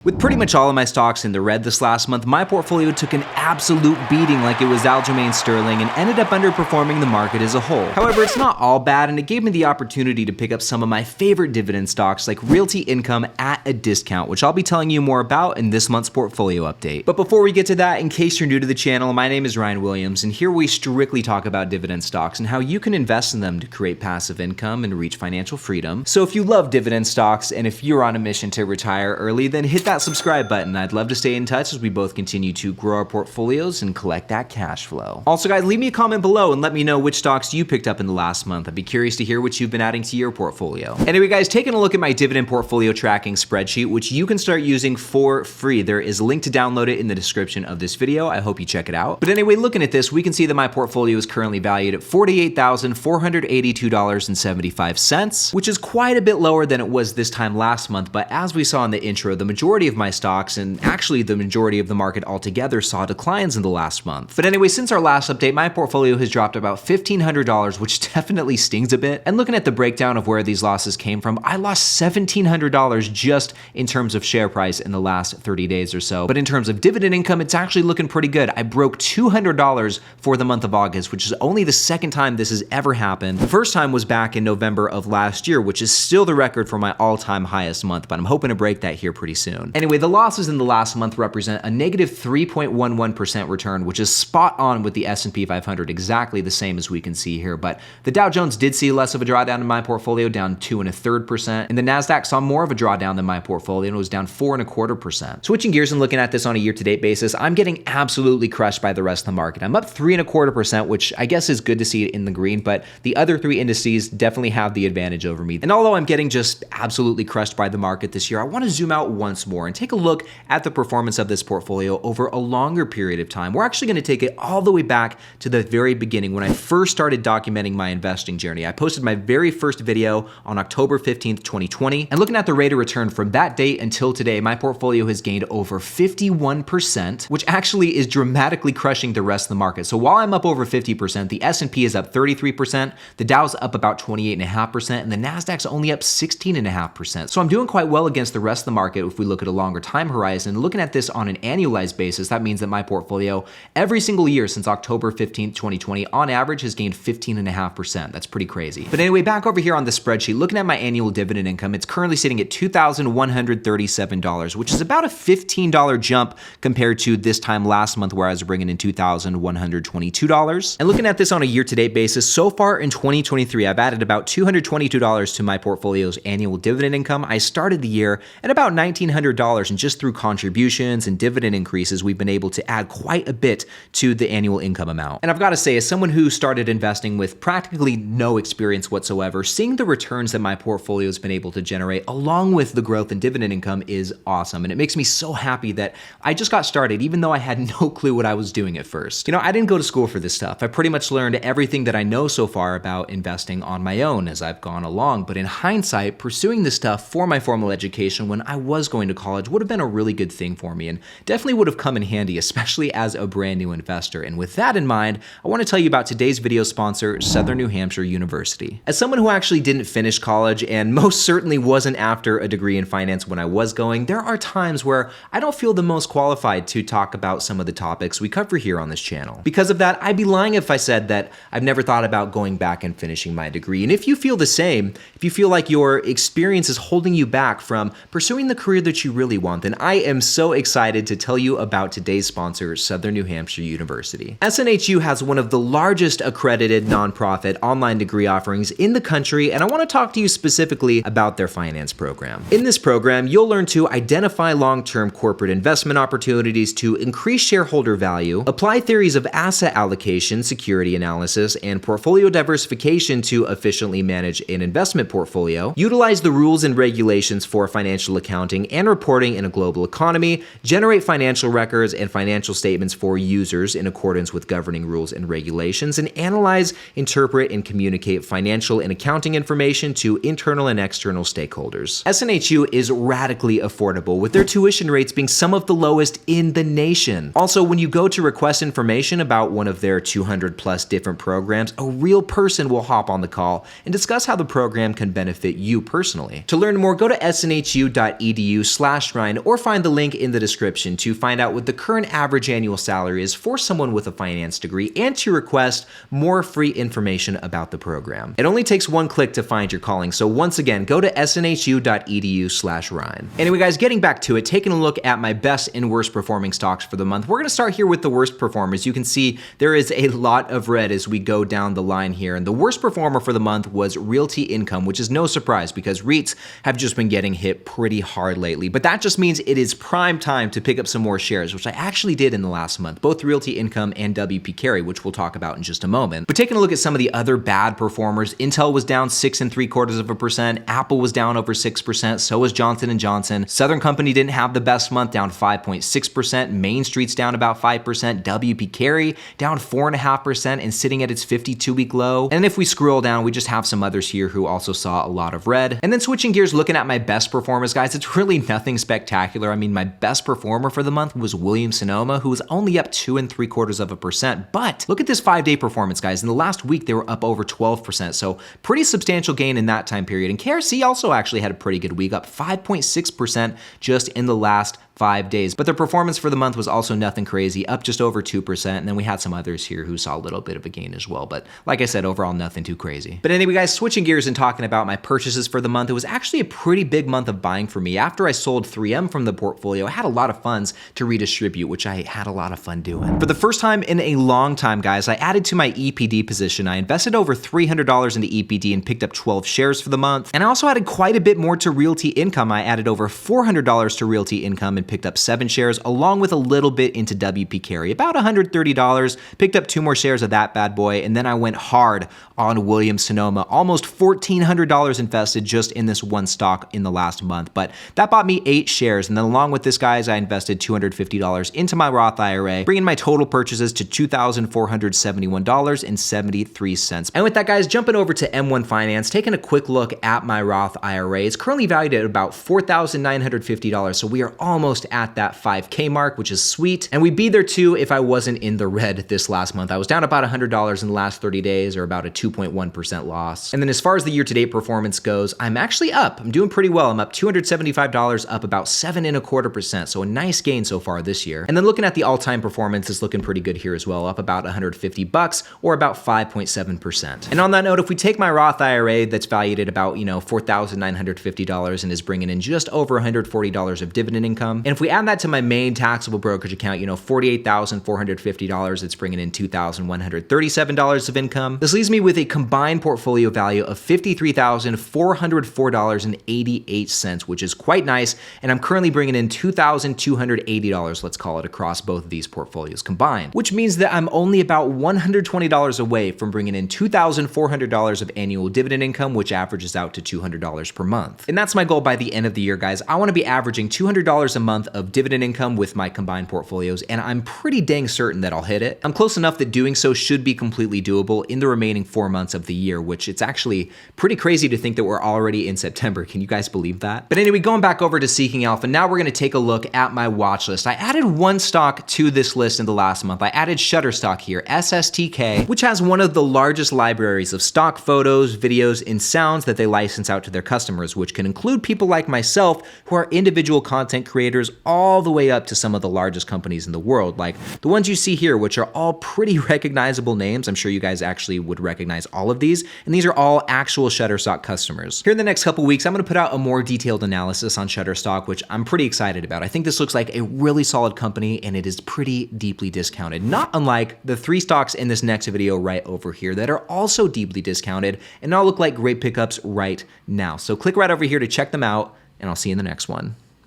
With pretty much all of my stocks in the red this last month, my portfolio took an absolute beating like it was Aljamain Sterling and ended up underperforming the market as a whole. However, it's not all bad, and it gave me the opportunity to pick up some of my favorite dividend stocks like Realty Income at a discount, which I'll be telling you more about in this month's portfolio update. But before we get to that, in case you're new to the channel, my name is Ryan Williams, and here we strictly talk about dividend stocks and how you can invest in them to create passive income and reach financial freedom. So if you love dividend stocks and if you're on a mission to retire early, then hit that subscribe button. I'd love to stay in touch as we both continue to grow our portfolios and collect that cash flow. Also, guys, leave me a comment below and let me know which stocks you picked up in the last month. I'd be curious to hear what you've been adding to your portfolio. Anyway, guys, taking a look at my dividend portfolio tracking spreadsheet, which you can start using for free. There is a link to download it in the description of this video. I hope you check it out. But anyway, looking at this, we can see that my portfolio is currently valued at $48,482.75, which is quite a bit lower than it was this time last month. But as we saw in the intro, the majority of my stocks, and actually the majority of the market altogether, saw declines in the last month. But anyway, since our last update, my portfolio has dropped about $1,500, which definitely stings a bit. And looking at the breakdown of where these losses came from, I lost $1,700 just in terms of share price in the last 30 days or so. But in terms of dividend income, it's actually looking pretty good. I broke $200 for the month of August, which is only the second time this has ever happened. The first time was back in November of last year, which is still the record for my all-time highest month, but I'm hoping to break that here pretty soon. Anyway, the losses in the last month represent a negative 3.11% return, which is spot on with the S&P 500, exactly the same as we can see here. But the Dow Jones did see less of a drawdown in my portfolio, down 2.33%, and the Nasdaq saw more of a drawdown than my portfolio and was down 4.25%. Switching gears and looking at this on a year-to-date basis, I'm getting absolutely crushed by the rest of the market. I'm up 3.25%, which I guess is good to see it in the green, but the other three indices definitely have the advantage over me. And although I'm getting just absolutely crushed by the market this year, I want to zoom out once more and take a look at the performance of this portfolio over a longer period of time. We're actually going to take it all the way back to the very beginning when I first started documenting my investing journey. I posted my very first video on October 15th, 2020, and looking at the rate of return from that date until today, my portfolio has gained over 51%, which actually is dramatically crushing the rest of the market. So while I'm up over 50%, the S&P is up 33%, the Dow's up about 28.5%, and the Nasdaq's only up 16.5%. So I'm doing quite well against the rest of the market if we look at a longer time horizon. Looking at this on an annualized basis, that means that my portfolio every single year since October 15th, 2020, on average has gained 15.5%. That's pretty crazy. But anyway, back over here on the spreadsheet, looking at my annual dividend income, it's currently sitting at $2,137, which is about a $15 jump compared to this time last month where I was bringing in $2,122. And looking at this on a year-to-date basis, so far in 2023, I've added about $222 to my portfolio's annual dividend income. I started the year at about $1,900, and just through contributions and dividend increases, we've been able to add quite a bit to the annual income amount. And I've got to say, as someone who started investing with practically no experience whatsoever, seeing the returns that my portfolio has been able to generate along with the growth in dividend income is awesome. And it makes me so happy that I just got started, even though I had no clue what I was doing at first. You know, I didn't go to school for this stuff. I pretty much learned everything that I know so far about investing on my own as I've gone along. But in hindsight, pursuing this stuff for my formal education when I was going to college would have been a really good thing for me and definitely would have come in handy, especially as a brand new investor. And with that in mind, I want to tell you about today's video sponsor, Southern New Hampshire University. As someone who actually didn't finish college and most certainly wasn't after a degree in finance when I was going, there are times where I don't feel the most qualified to talk about some of the topics we cover here on this channel. Because of that, I'd be lying if I said that I've never thought about going back and finishing my degree. And if you feel the same, if you feel like your experience is holding you back from pursuing the career that you really want, then I am so excited to tell you about today's sponsor, Southern New Hampshire University. SNHU has one of the largest accredited nonprofit online degree offerings in the country, and I want to talk to you specifically about their finance program. In this program, you'll learn to identify long-term corporate investment opportunities to increase shareholder value, apply theories of asset allocation, security analysis, and portfolio diversification to efficiently manage an investment portfolio, utilize the rules and regulations for financial accounting and reporting in a global economy, generate financial records and financial statements for users in accordance with governing rules and regulations, and analyze, interpret, and communicate financial and accounting information to internal and external stakeholders. SNHU is radically affordable, with their tuition rates being some of the lowest in the nation. Also, when you go to request information about one of their 200 plus different programs, a real person will hop on the call and discuss how the program can benefit you personally. To learn more, go to snhu.edu/ youtube.com/Ryan or find the link in the description to find out what the current average annual salary is for someone with a finance degree and to request more free information about the program. It only takes one click to find your calling, so once again, go to snhu.edu/Ryan. Anyway guys, getting back to it, taking a look at my best and worst performing stocks for the month. We're gonna start here with the worst performers. You can see there is a lot of red as we go down the line here, and the worst performer for the month was Realty Income, which is no surprise because REITs have just been getting hit pretty hard lately. But that just means it is prime time to pick up some more shares, which I actually did in the last month, both Realty Income and WP Carey, which we'll talk about in just a moment. But taking a look at some of the other bad performers, Intel was down 6.75%, Apple was down over 6%, so was Johnson & Johnson. Southern Company didn't have the best month, down 5.6%, Main Street's down about 5%, WP Carey down 4.5% and sitting at its 52-week low. And if we scroll down, we just have some others here who also saw a lot of red. And then switching gears, looking at my best performers, guys, it's really nothing spectacular. I mean, my best performer for the month was Williams-Sonoma, who was only up 2.75%. But look at this 5-day performance, guys. In the last week, they were up over 12%. So pretty substantial gain in that time period. And KRC also actually had a pretty good week, up 5.6% just in the last 5 days. But their performance for the month was also nothing crazy, up just over 2%. And then we had some others here who saw a little bit of a gain as well. But like I said, overall, nothing too crazy. But anyway, guys, switching gears and talking about my purchases for the month, it was actually a pretty big month of buying for me. After I sold 3M from the portfolio, I had a lot of funds to redistribute, which I had a lot of fun doing. For the first time in a long time, guys, I added to my EPD position. I invested over $300 into EPD and picked up 12 shares for the month. And I also added quite a bit more to Realty Income. I added over $400 to Realty Income and picked up 7 shares, along with a little bit into WP Carey, about $130, picked up 2 more shares of that bad boy, and then I went hard on Williams-Sonoma, almost $1,400 invested just in this one stock in the last month, but that bought me 8 shares, and then along with this, guys, I invested $250 into my Roth IRA, bringing my total purchases to $2,471.73. And with that, guys, jumping over to M1 Finance, taking a quick look at my Roth IRA, it's currently valued at about $4,950, so we are almost at that 5K mark, which is sweet. And we'd be there too if I wasn't in the red this last month. I was down about $100 in the last 30 days, or about a 2.1% loss. And then as far as the year-to-date performance goes, I'm actually up. I'm doing pretty well. I'm up $275, up about 7.25%. So a nice gain so far this year. And then looking at the all-time performance, it's looking pretty good here as well, up about $150 or about 5.7%. And on that note, if we take my Roth IRA that's valued at about, $4,950 and is bringing in just over $140 of dividend income, and if we add that to my main taxable brokerage account, $48,450, it's bringing in $2,137 of income. This leaves me with a combined portfolio value of $53,404.88, which is quite nice. And I'm currently bringing in $2,280, let's call it, across both of these portfolios combined, which means that I'm only about $120 away from bringing in $2,400 of annual dividend income, which averages out to $200 per month. And that's my goal by the end of the year, guys. I want to be averaging $200 a month of dividend income with my combined portfolios, and I'm pretty dang certain that I'll hit it. I'm close enough that doing so should be completely doable in the remaining 4 months of the year, which it's actually pretty crazy to think that we're already in September. Can you guys believe that? But anyway, going back over to Seeking Alpha, now we're going to take a look at my watch list. I added one stock to this list in the last month. I added Shutterstock here, SSTK, which has one of the largest libraries of stock photos, videos, and sounds that they license out to their customers, which can include people like myself who are individual content creators all the way up to some of the largest companies in the world, like the ones you see here, which are all pretty recognizable names. I'm sure you guys actually would recognize all of these, and these are all actual Shutterstock customers. Here in the next couple weeks, I'm going to put out a more detailed analysis on Shutterstock, which I'm pretty excited about. I think this looks like a really solid company, and it is pretty deeply discounted, not unlike the 3 stocks in this next video right over here that are also deeply discounted and all look like great pickups right now. So click right over here to check them out, and I'll see you in the next one.